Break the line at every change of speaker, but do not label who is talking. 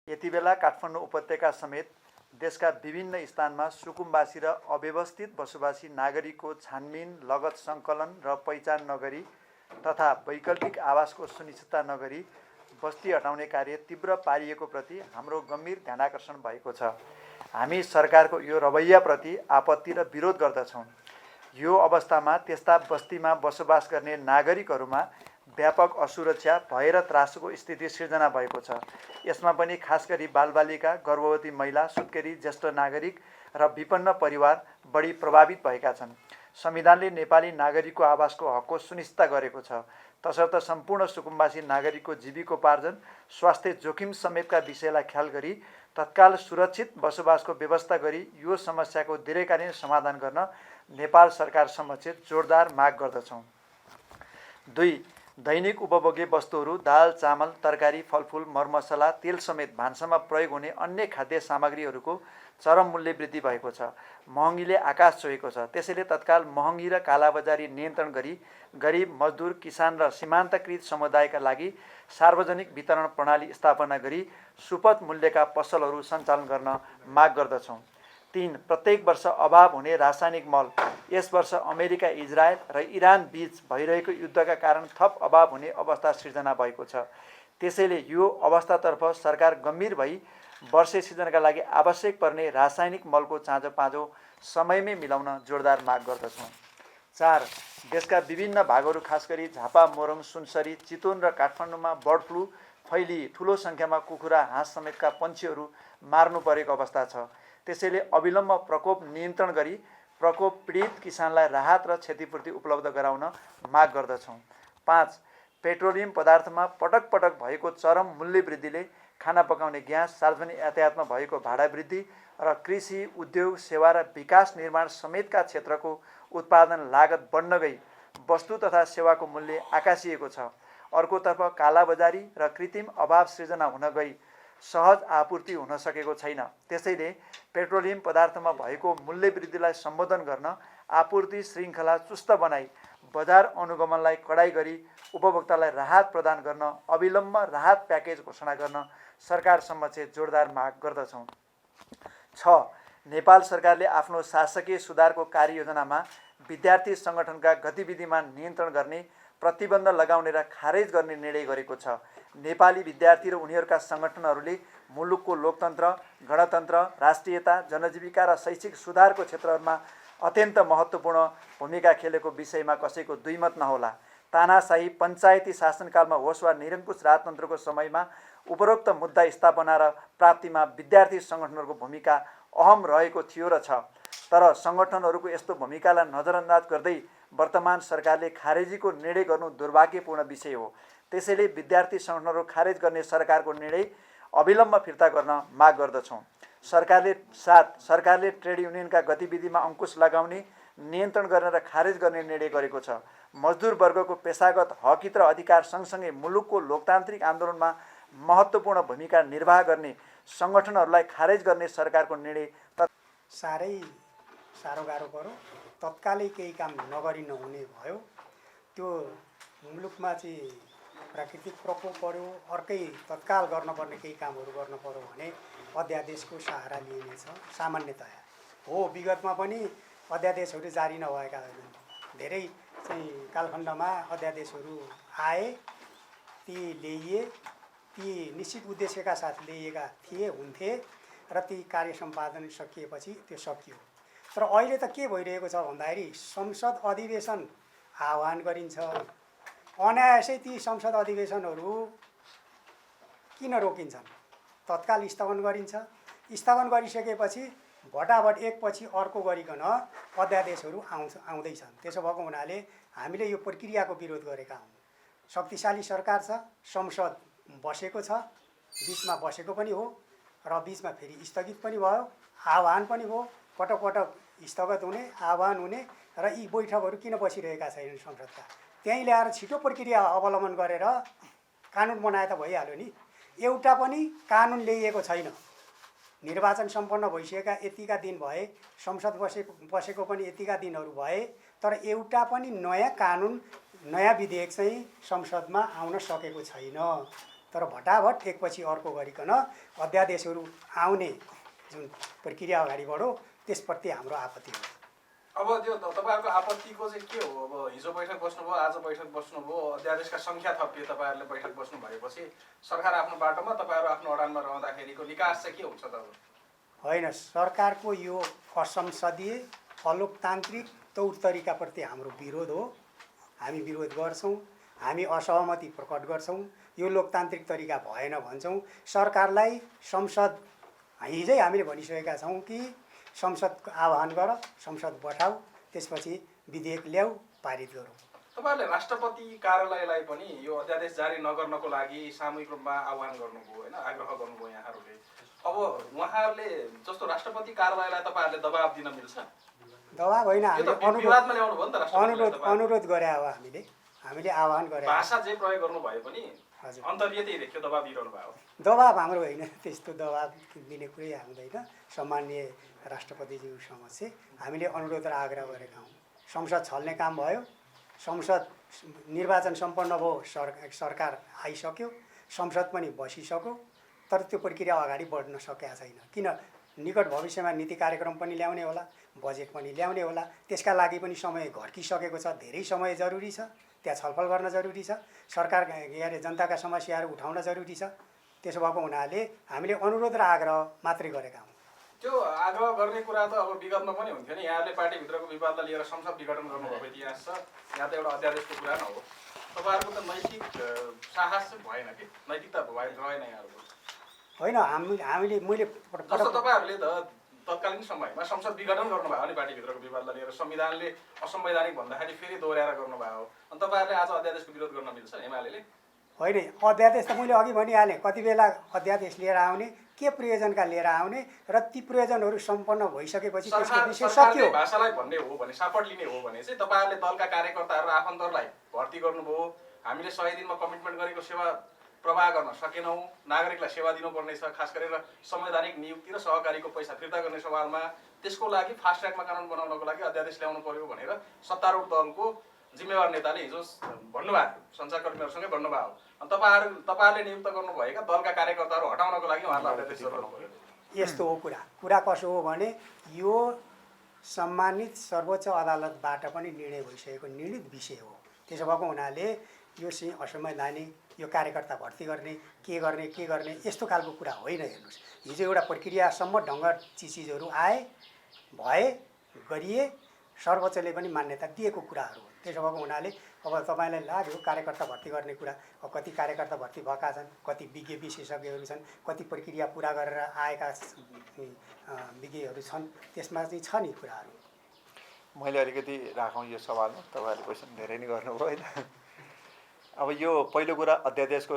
यतिबेला काठमाडौँ उपत्यका समेत देशका विभिन्न स्थानमा सुकुम्बासी र अव्यवस्थित बसोबासी नागरिकको छानबिन, लगत सङ्कलन र पहिचान नगरी तथा वैकल्पिक आवासको सुनिश्चितता नगरी बस्ती हटाउने कार्य तीव्र पारिएको प्रति हाम्रो गम्भीर ध्यानाकर्षण भएको छ। हामी सरकारको यो रवैयाप्रति आपत्ति र विरोध गर्दछौँ। यो अवस्थामा त्यस्ता बस्तीमा बसोबास गर्ने नागरिकहरूमा व्यापक असुरक्षा, भय र त्रासोको स्थिति सिर्जना भएको छ। यसमा पनि खास गरी बालबालिका, गर्भवती महिला, सुत्केरी, ज्येष्ठ नागरिक र विपन्न परिवार बढी प्रभावित भएका छन्। संविधानले नेपाली नागरिकको आवासको हकको सुनिश्चित गरेको छ, तसर्थ सम्पूर्ण सुकुम्बासी नागरिकको जीविकोपार्जन, स्वास्थ्य जोखिम समेतका विषयलाई ख्याल गरी तत्काल सुरक्षित बसोबासको व्यवस्था गरी यो समस्याको दीर्घकालीन समाधान गर्न नेपाल सरकार समक्ष जोरदार माग गर्दछौँ। 2. दैनिक उपभोग्य वस्तुहरू, दाल, चामल, तरकारी, फलफुल, मरमसला, तेल समेत भान्सामा प्रयोग हुने अन्य खाद्य सामग्रीहरूको चरम मूल्य वृद्धि भएको छ। महँगीले आकाश छोएको छ। त्यसैले तत्काल महँगी र कालाबजारी नियन्त्रण गरी गरिब, मजदुर, किसान र सीमान्तकृत समुदायका लागि सार्वजनिक वितरण प्रणाली स्थापना गरी सुपथ मूल्यका पसलहरू सञ्चालन गर्न माग गर्दछौँ। 3. प्रत्येक वर्ष अभाव हुने रासायनिक मल। यस वर्ष अमेरिका, इजरायल र इरान बीच भइरहेको युद्धका कारण थप अभाव हुने अवस्था सिर्जना भएको छ। त्यसैले यो अवस्थातर्फ सरकार गम्भीर भई वर्षे सिजनका लागि आवश्यक पर्ने रासायनिक मलको चाँजोपाँजो समयमै मिलाउन जोरदार माग गर्दछौँ। 4. देशका विभिन्न भागहरू खास गरी झापा, मोरङ, सुनसरी, चितवन र काठमाडौँमा बर्ड फ्लू फैली ठुलो सङ्ख्यामा कुखुरा, हाँस समेतका पन्छीहरू मार्नु परेको अवस्था छ। त्यसैले अविलम्ब प्रकोप नियन्त्रण गरी प्रकोप पीडित किसानलाई राहत र क्षतिपूर्ति उपलब्ध गराउन माग गर्दछौँ। 5. पेट्रोलियम पदार्थमा पटक पटक भएको चरम मूल्य वृद्धिले खाना पकाउने ग्यास, सार्वजनिक यातायातमा भएको भाडा वृद्धि र कृषि, उद्योग, सेवा र विकास निर्माण समेतका क्षेत्रको उत्पादन लागत बढ्न गई वस्तु तथा सेवाको मूल्य आकाशिएको छ। अर्कोतर्फ कालाबजारी र कृत्रिम अभाव सृजना हुन गई सहज आपूर्ति हुन सकेको छैन। त्यसैले पेट्रोलियम पदार्थमा भएको मूल्य वृद्धिलाई सम्बोधन गर्न आपूर्ति श्रृङ्खला चुस्त बनाई बजार अनुगमनलाई कडाई गरी उपभोक्तालाई राहत प्रदान गर्न अविलम्ब राहत प्याकेज घोषणा गर्न सरकार समक्ष जोरदार माग गर्दछौँ। 6. नेपाल सरकारले आफ्नो शासकीय सुधारको कार्ययोजनामा विद्यार्थी सङ्गठनका गतिविधिमा नियन्त्रण गर्ने, प्रतिबन्ध लगाउने र खारेज गर्ने निर्णय गरेको छ। नेपाली विद्यार्थी र उनीहरूका सङ्गठनहरूले मुलुकको लोकतन्त्र, गणतन्त्र, राष्ट्रियता, जनजीविका र शैक्षिक सुधारको क्षेत्रहरूमा अत्यन्त महत्त्वपूर्ण भूमिका खेलेको विषयमा कसैको दुईमत नहोला। तानाशाही पञ्चायती शासनकालमा होस् वा निरङ्कुश राजतन्त्रको समयमा उपरोक्त मुद्दा स्थापना र प्राप्तिमा विद्यार्थी सङ्गठनहरूको भूमिका अहम रहेको थियो र छ। तर सङ्गठनहरूको यस्तो भूमिकालाई नजरअन्दाज गर्दै वर्तमान सरकारले खारेजीको निर्णय गर्नु दुर्भाग्यपूर्ण विषय हो। त्यसैले विद्यार्थी सङ्गठनहरू खारेज गर्ने सरकारको निर्णय अविलम्ब फिर्ता गर्न माग गर्दछौँ। सरकारले ट्रेड युनियनका गतिविधिमा अङ्कुश लगाउने, नियन्त्रण गर्ने र खारेज गर्ने निर्णय गरेको छ। मजदुर वर्गको पेशागत हकित र अधिकार सँगसँगै मुलुकको लोकतान्त्रिक आन्दोलनमा महत्त्वपूर्ण भूमिका निर्वाह गर्ने सङ्गठनहरूलाई खारेज गर्ने सरकारको निर्णय
साह्रै साह्रो गाह्रो पर्यो। तत्कालै केही काम नगरी नहुने भयो। त्यो मुलुकमा चाहिँ प्राकृतिक प्रकोप पर्यो, अर्कै तत्काल गर्नुपर्ने केही कामहरू गर्नु पर्यो भने अध्यादेशको सहारा लिइनेछ सामान्यतया। हो, विगतमा पनि अध्यादेशहरू जारी नभएका होइनन्। धेरै चाहिँ कालखण्डमा अध्यादेशहरू आए, ती ल्याइए, ती निश्चित उद्देश्यका साथ ल्याइएका हुन्थे र ती कार्य सम्पादन सकिएपछि त्यो सकियो। तर अहिले त के भइरहेको छ भन्दाखेरि संसद अधिवेशन आह्वान गरिन्छ। अनायासै ती संसद अधिवेशनहरू किन रोकिन्छन्? तत्काल स्थगन गरिन्छ। स्थगन गरिसकेपछि भटाभट एकपछि अर्को गरिकन अध्यादेशहरू आउँदैछन्। त्यसो भएको हुनाले हामीले यो प्रक्रियाको विरोध गरेका हौँ। शक्तिशाली सरकार छ, संसद बसेको छ, बिचमा बसेको पनि हो र बिचमा फेरि स्थगित पनि भयो, आह्वान पनि हो। पटक पटक स्थगित हुने, आह्वान हुने र यी बैठकहरू किन बसिरहेका छैनन् संसदका? त्यहीँ ल्याएर छिटो प्रक्रिया अवलम्बन गरेर कानुन बनाए त भइहाल्यो नि। एउटा पनि कानुन ल्याइएको छैन। निर्वाचन सम्पन्न भइसकेका यतिका दिन भए, संसद बसेको पनि यतिका दिनहरू भए, तर एउटा पनि नयाँ कानुन, नयाँ विधेयक चाहिँ संसदमा आउन सकेको छैन। तर भटाभट एकपछि अर्को गरिकन अध्यादेशहरू आउने जुन प्रक्रिया अगाडि बढो त्यसप्रति हाम्रो आपत्ति हो।
अब त्यो तपाईँहरूको आपत्तिको चाहिँ के हो? अब हिजो बैठक बस्नुभयो, आज बैठक बस्नुभयो, अध्यादेशका सङ्ख्या थपिए, तपाईँहरूले बैठक बस्नु भएपछि सरकार आफ्नो बाटोमा, तपाईँहरू आफ्नो अडानमा रहँदाखेरिको निकास चाहिँ के हुन्छ त?
होइन, सरकारको यो असंसदीय अलोकतान्त्रिक तौर तरिकाप्रति हाम्रो विरोध हो। हामी विरोध गर्छौँ, हामी असहमति प्रकट गर्छौँ। यो लोकतान्त्रिक तरिका भएन भन्छौँ। सरकारलाई संसद हिजै हामीले भनिसकेका छौँ कि संसदको आह्वान गर, संसद बठाऊ, त्यसपछि विधेयक ल्याऊ, पारित गरौँ।
तपाईँहरूले राष्ट्रपति कार्यालयलाई पनि यो अध्यादेश जारी नगर्नको लागि सामूहिक रूपमा आह्वान गर्नुभयो होइन, आग्रह गर्नुभयो यहाँहरूले। अब उहाँहरूले जस्तो राष्ट्रपति कार्यालयलाई तपाईँहरूले दबाब दिन मिल्छ?
दबाब होइन, हामीले
विवादमा ल्याउनु भयो नि त।
अनुरोध गरे हो, हामीले आह्वान गरे।
भाषा जे प्रयोग गर्नु भए पनि
हजुर,
अन्तर्य त्यही देखियो, दबाब दिइरहनु भयो।
दबाब हाम्रो होइन, त्यस्तो दबाब दिने कुरै आउँदैन। सम्माननीय राष्ट्रपतिज्यू समक्ष हामीले अनुरोध र आग्रह गरेका हौँ। संसद छल्ने काम भयो, संसद निर्वाचन सम्पन्न भयो, सरकार आइसक्यो, संसद पनि बसिसक्यो, तर त्यो प्रक्रिया अगाडि बढ्न सकेका छैन। किन? निकट भविष्यमा नीति कार्यक्रम पनि ल्याउने होला, बजेट पनि ल्याउने होला, त्यसका लागि पनि समय घर्किसकेको छ। धेरै समय जरुरी छ, त्यहाँ छलफल गर्न जरुरी छ, सरकार के अरे जनताका समस्याहरू उठाउन जरुरी छ। त्यसो भएको हुनाले हामीले अनुरोध र आग्रह मात्रै गरेका हौँ।
त्यो आग्रह गर्ने कुरा त अब विगतमा पनि हुन्थ्यो नि। यहाँले पार्टीभित्रको विवादलाई लिएर संसद विघटन गर्नुभएको इतिहास छ। यहाँ त एउटा अध्यादेशको कुरा न हो। तपाईँहरूको त नैतिक साहस चाहिँ भएन कि, नैतिकता रहेन यहाँहरूको।
होइन, मैले
जस्तो तपाईँहरूले त तत्कालीन समयमा संसद विघटन गर्नुभयो नि, पार्टीभित्रको विवादलाई लिएर संविधानले असंवैधानिक भन्दाखेरि फेरि दोहोऱ्याएर गर्नुभयो। अनि तपाईँहरूले आज अध्यादेशको विरोध गर्न मिल्छ एमाले?
होइन, अध्यादेश त मैले अघि भनिहालेँ। कति बेला अध्यादेश लिएर आउने, के प्रयोजनका लिएर आउने, र ती प्रयोजनहरू सम्पन्न भइसकेपछि त्यसको विषय सक्यो।
भाषालाई भन्ने हो भने, सापट लिने हो भने चाहिँ तपाईँहरूले दलका कार्यकर्ताहरू आफन्तहरूलाई भर्ती गर्नुभयो। हामीले 100 दिनमा कमिटमेन्ट गरेको सेवा प्रवाह गर्न सकेनौँ। नागरिकलाई सेवा दिनुपर्ने छ, खास गरेर संवैधानिक नियुक्ति र सहकारीको पैसा फिर्ता गर्ने सवालमा। त्यसको लागि फास्ट ट्र्याकमा कानुन बनाउनको लागि अध्यादेश ल्याउनु पर्यो भनेर सत्तारूढ दलको जिम्मेवार नेताले हिजो भन्नुभएको, सञ्चारकर्मीहरूसँगै भन्नुभयो। अनि तपाईँहरूले नियुक्त गर्नुभएका दलका कार्यकर्ताहरू हटाउनको लागि उहाँहरूलाई अध्यादेश गर्नु पर्यो।
यस्तो हो कुरा कसो हो भने, यो सम्मानित सर्वोच्च अदालतबाट पनि निर्णय भइसकेको निर्णित विषय हो। त्यसो भएको हुनाले यो चाहिँ असंवैधानिक, यो कार्यकर्ता भर्ती गर्ने, के गर्ने यस्तो खालको कुरा होइन। हेर्नुहोस्, हिजो एउटा प्रक्रियासम्म ढङ्ग चिजहरू आए, भए, गरिए, सर्वोच्चले पनि मान्यता दिएको कुराहरू हो। त्यसो भएको हुनाले अब तपाईँलाई लाग्यो कार्यकर्ता भर्ती गर्ने कुरा, अब कति कार्यकर्ता भर्ती भएका छन्, कति विज्ञ विशेषज्ञहरू छन्, कति प्रक्रिया पुरा गरेर आएका विज्ञहरू छन्, त्यसमा चाहिँ छ नि कुराहरू।
मैले अलिकति राखौँ यो सवालमा, तपाईँहरूले क्वेसन धेरै नै गर्नुभयो होइन। अब यो पहिलो कुरा अध्यादेशको